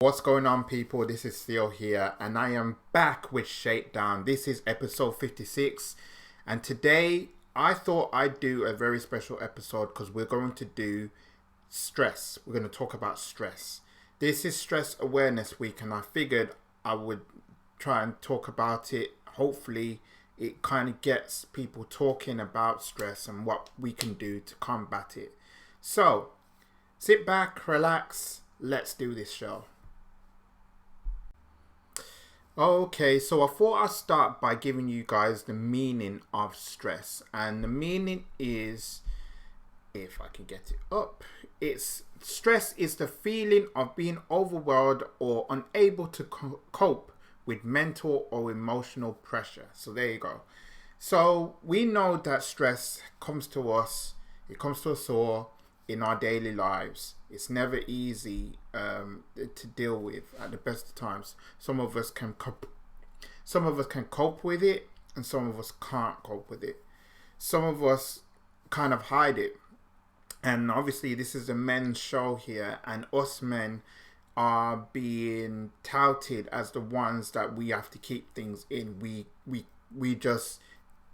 What's going on, people? This is Theo here, and I am back with Shakedown. This is episode 56, and today I thought I'd do a very special episode because we're going to do stress. We're going to talk about stress. This is Stress Awareness Week, and I figured I would try and talk about it. Hopefully, it kind of gets people talking about stress and what we can do to combat it. So, sit back, relax, let's do this show. Okay, so I thought I'd start by giving you guys the meaning of stress. And the meaning is, if I can get it up, it's stress is the feeling of being overwhelmed or unable to cope with mental or emotional pressure. So there you go. So we know that stress comes to us, it comes to us all in our daily lives. It's never easy to deal with at the best of times. Some of us can cope with it, and some of us can't cope with it. Some of us kind of hide it. And obviously this is a men's show here, and us men are being touted as the ones that we have to keep things in. We just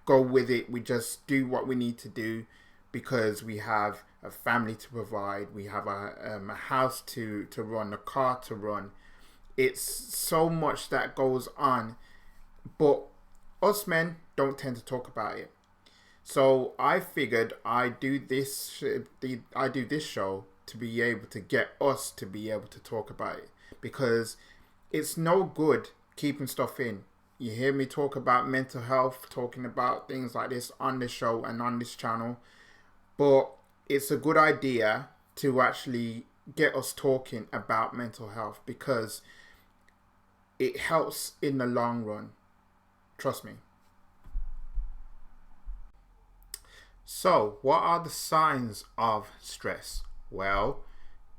go with it. We just do what we need to do because we have a family to provide, we have a house to run, a car to run. It's so much that goes on, but us men don't tend to talk about it. So I figured I do this show to be able to get us to be able to talk about it, because it's no good keeping stuff in. You hear me talk about mental health, talking about things like this on this show and on this channel, but it's a good idea to actually get us talking about mental health because it helps in the long run. Trust me. So, what are the signs of stress? Well,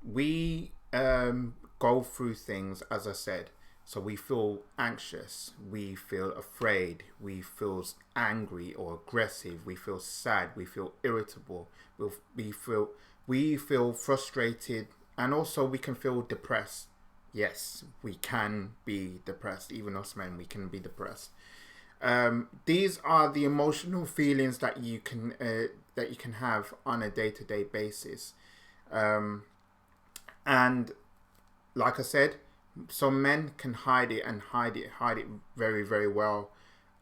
we go through things, as I said. So we feel anxious, we feel afraid, we feel angry or aggressive, we feel sad, we feel irritable, we feel frustrated, and also we can feel depressed. Yes, we can be depressed. Even us men, we can be depressed. These are the emotional feelings that you can have on a day-to-day basis, and like I said, some men can hide it very, very well.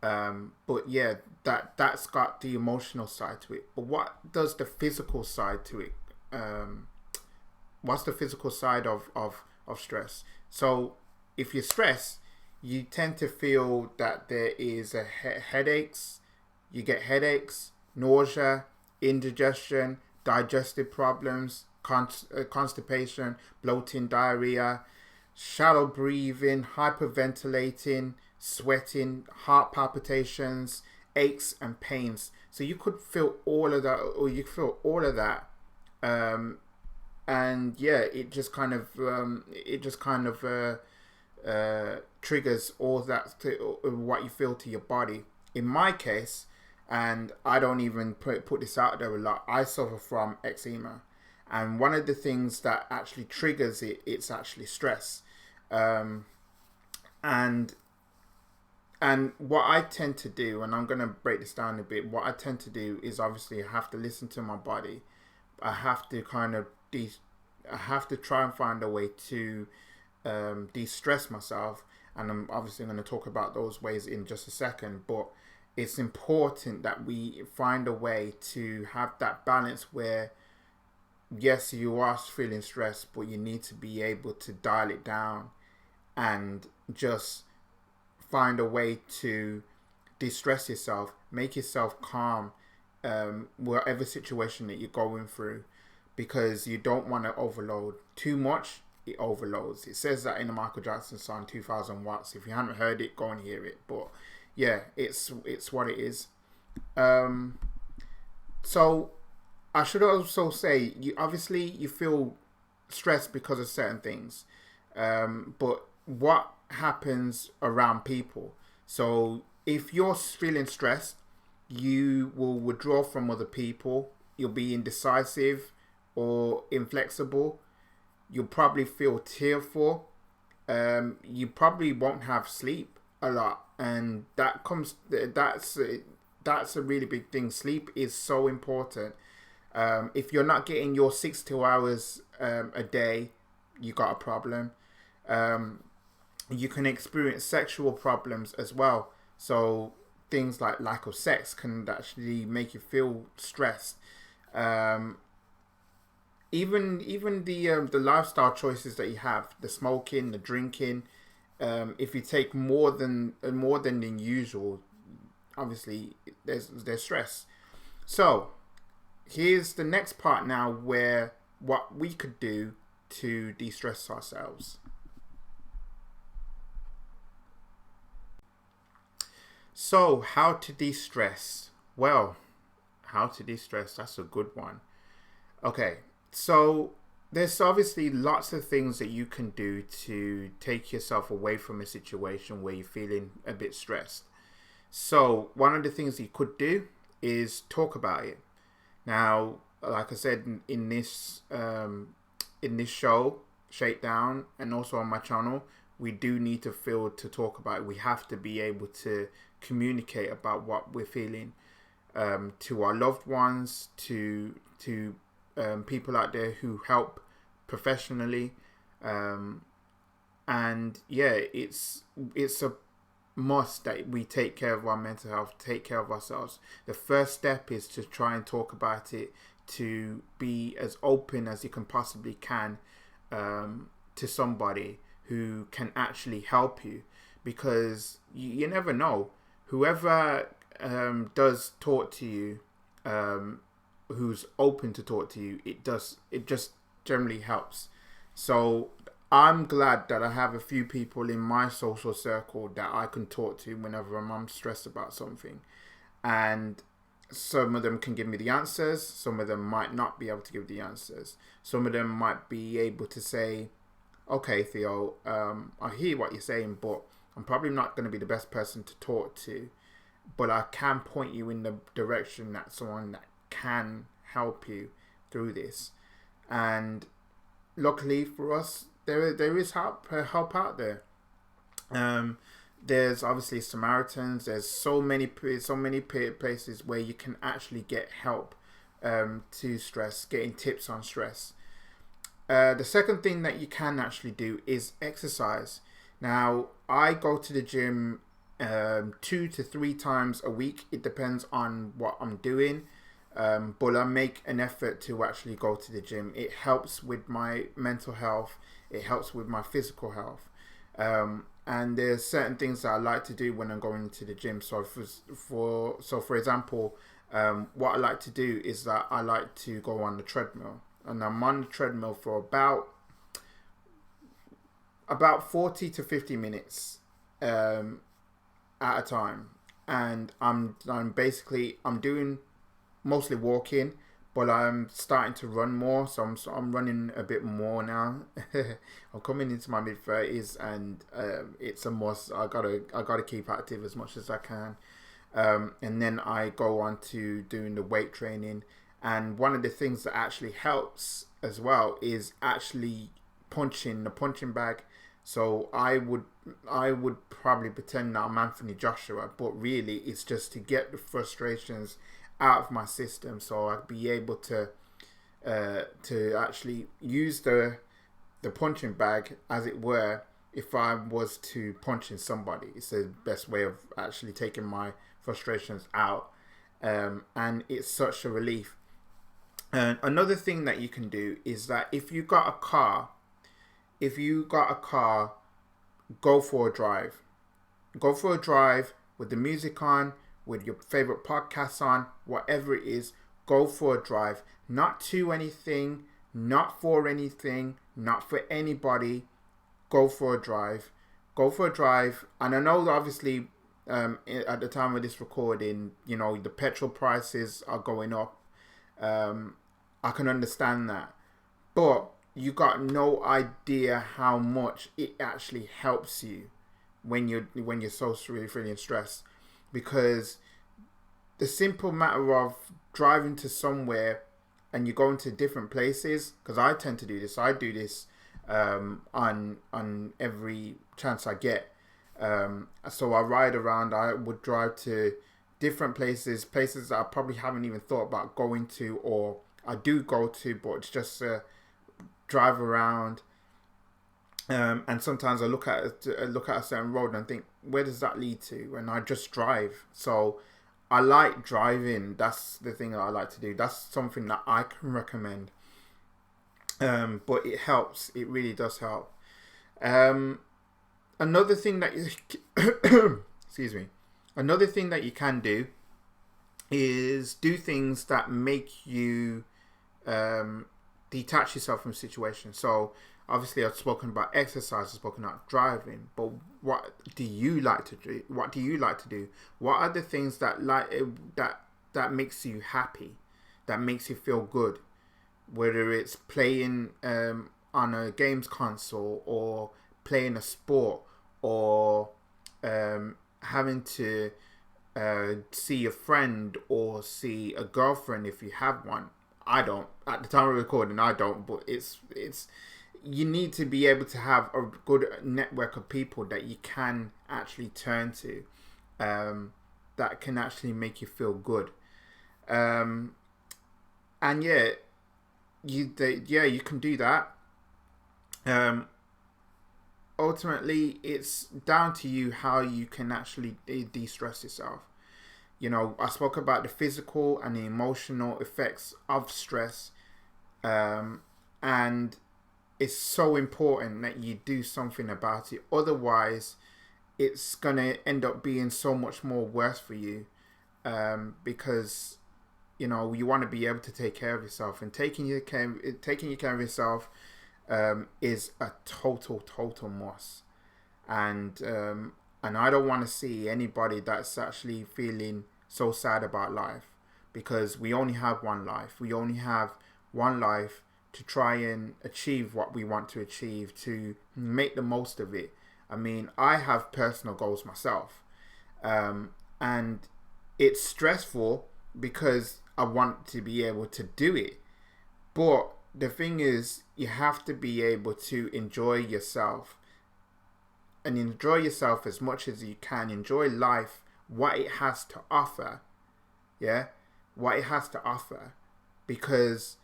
But yeah, that's got the emotional side to it. But what does the physical side to it? What's the physical side of stress? So if you're stressed, you tend to feel that there is headaches. You get headaches, nausea, indigestion, digestive problems, constipation, bloating, diarrhea, shallow breathing, hyperventilating, sweating, heart palpitations, aches and pains. So you could feel all of that, or you feel all of that, and yeah, it just kind of triggers all that to what you feel to your body. In my case, and I don't even put this out there a lot, I suffer from eczema, and one of the things that actually triggers it's actually stress. And what I tend to do, and I'm going to break this down a bit, what I tend to do is obviously I have to listen to my body. I have to I have to try and find a way to de-stress myself, and I'm obviously going to talk about those ways in just a second, but it's important that we find a way to have that balance where yes, you are feeling stressed, but you need to be able to dial it down and just find a way to de-stress yourself, make yourself calm, whatever situation that you're going through, because you don't want to overload. Too much, it overloads. It says that in the Michael Jackson song 2000 Watts. If you haven't heard it, go and hear it. But yeah, it's what it is. So I should also say, you feel stressed because of certain things, but what happens around people? So if you're feeling stressed, you will withdraw from other people. You'll be indecisive or inflexible. You'll probably feel tearful. you probably won't have sleep a lot, and that's a really big thing. Sleep is so important. If you're not getting your 6 2 hours a day, you got a problem. Um, you can experience sexual problems as well. So things like lack of sex can actually make you feel stressed. Um, even the lifestyle choices that you have, the smoking, the drinking. If you take more than usual, obviously there's stress. So here's the next part now, where what we could do to de-stress ourselves. So how to de-stress? Well, how to de-stress? That's a good one. Okay, so there's obviously lots of things that you can do to take yourself away from a situation where you're feeling a bit stressed. So one of the things you could do is talk about it. Now, like I said in this show, Shakedown, and also on my channel, we do need to feel to talk about it. We have to be able to communicate about what we're feeling, to our loved ones, to people out there who help professionally, and yeah, it's a must that we take care of our mental health, take care of ourselves. The first step is to try and talk about it, to be as open as you can possibly can, to somebody who can actually help you, because you never know. Whoever does talk to you, who's open to talk to you, it just generally helps. So I'm glad that I have a few people in my social circle that I can talk to whenever I'm stressed about something. And some of them can give me the answers. Some of them might not be able to give the answers. Some of them might be able to say, okay, Theo, I hear what you're saying, but I'm probably not going to be the best person to talk to. But I can point you in the direction that someone that can help you through this. And luckily for us, there is help out there. There's obviously Samaritans. There's so many places where you can actually get help, to stress, getting tips on stress. The second thing that you can actually do is exercise. Now, I go to the gym 2 to 3 times a week. It depends on what I'm doing. But I make an effort to actually go to the gym. It helps with my mental health. It helps with my physical health. And there's certain things that I like to do when I'm going to the gym. So for example, what I like to do is that I like to go on the treadmill, and I'm on the treadmill for about 40 to 50 minutes at a time, and I'm doing mostly walking, but I'm starting to run more, so I'm running a bit more now. I'm coming into my mid-30s, and it's a must. I gotta keep active as much as I can, and then I go on to doing the weight training. And one of the things that actually helps as well is actually punching the punching bag. So I would probably pretend that I'm Anthony Joshua, but really it's just to get the frustrations out of my system, so I'd be able to actually use the punching bag, as it were, if I was to punch in somebody. It's the best way of actually taking my frustrations out, and it's such a relief. And another thing that you can do is that if you got a car, go for a drive. Go for a drive with the music on, with your favorite podcasts on, whatever it is. Go for a drive. Not to anything, not for anything, not for anybody. Go for a drive. Go for a drive. And I know that obviously, at the time of this recording, the petrol prices are going up. I can understand that, but you got no idea how much it actually helps you when you're so really feeling stressed, because the simple matter of driving to somewhere and you're going to different places, because I tend to do this. I do this on every chance I get. So I ride around. I would drive to different places that I probably haven't even thought about going to, or I do go to, but it's just drive around. And sometimes I look at a certain road and think, where does that lead to? And I just drive. So I like driving. That's the thing that I like to do. That's something that I can recommend. But it helps. It really does help. Another thing that you excuse me. Another thing that you can do is do things that make you detach yourself from situations. So obviously I've spoken about exercise, I've spoken about driving, but what do you like to do? What do you like to do? What are the things that that makes you happy, that makes you feel good? Whether it's playing on a games console, or playing a sport, or having to see a friend or see a girlfriend if you have one. I don't. At the time of recording, I don't. But it's you need to be able to have a good network of people that you can actually turn to, that can actually make you feel good. And yeah, you can do that. Ultimately, it's down to you how you can actually de-stress yourself. You know, I spoke about the physical and the emotional effects of stress, and it's so important that you do something about it. Otherwise, it's gonna end up being so much more worse for you, because you know you want to be able to take care of yourself, and taking care of yourself is a total must. And I don't want to see anybody that's actually feeling so sad about life, because we only have one life. We only have one life to try and achieve what we want to achieve, to make the most of it. I mean, I have personal goals myself, and it's stressful because I want to be able to do it. But the thing is, you have to be able to enjoy yourself, and enjoy yourself as much as you can. Enjoy life, what it has to offer. Yeah, what it has to offer. Because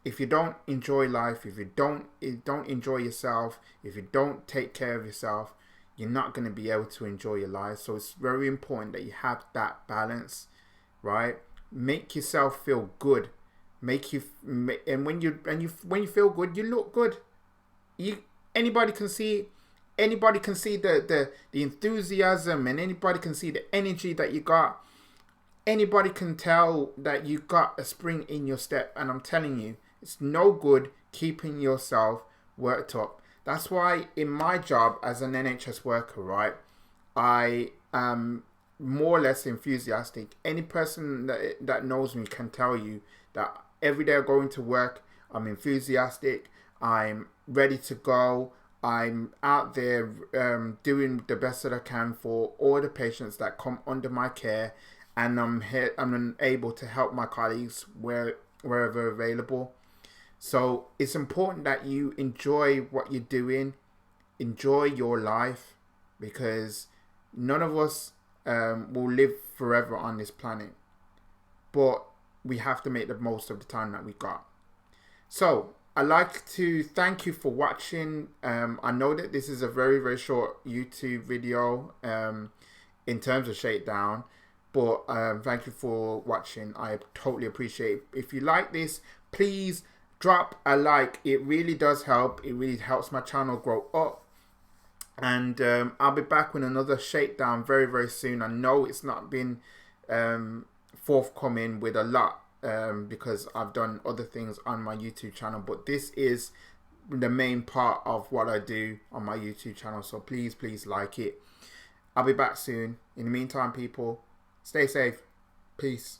if you don't enjoy life, if you don't enjoy yourself, if you don't take care of yourself, you're not going to be able to enjoy your life. So it's very important that you have that balance, right? Make yourself feel good. And when you feel good, you look good. Anybody can see the enthusiasm, and anybody can see the energy that you got. Anybody can tell that you got a spring in your step. And I'm telling you, it's no good keeping yourself worked up. That's why in my job as an NHS worker, right, I am more or less enthusiastic. Any person that knows me can tell you that every day I go into work, I'm enthusiastic, I'm ready to go, I'm out there doing the best that I can for all the patients that come under my care, and I'm able to help my colleagues wherever available. So it's important that you enjoy what you're doing, enjoy your life, because none of us will live forever on this planet. But we have to make the most of the time that we got. So I'd like to thank you for watching. I know that this is a very short YouTube video in terms of Shakedown, but thank you for watching. I totally appreciate it. If you like this, please drop a like. It really does help. It really helps my channel grow up. And I'll be back with another Shakedown very soon. I know it's not been forthcoming with a lot because I've done other things on my YouTube channel, but this is the main part of what I do on my YouTube channel. So please like it. I'll be back soon. In the meantime, people, stay safe. Peace.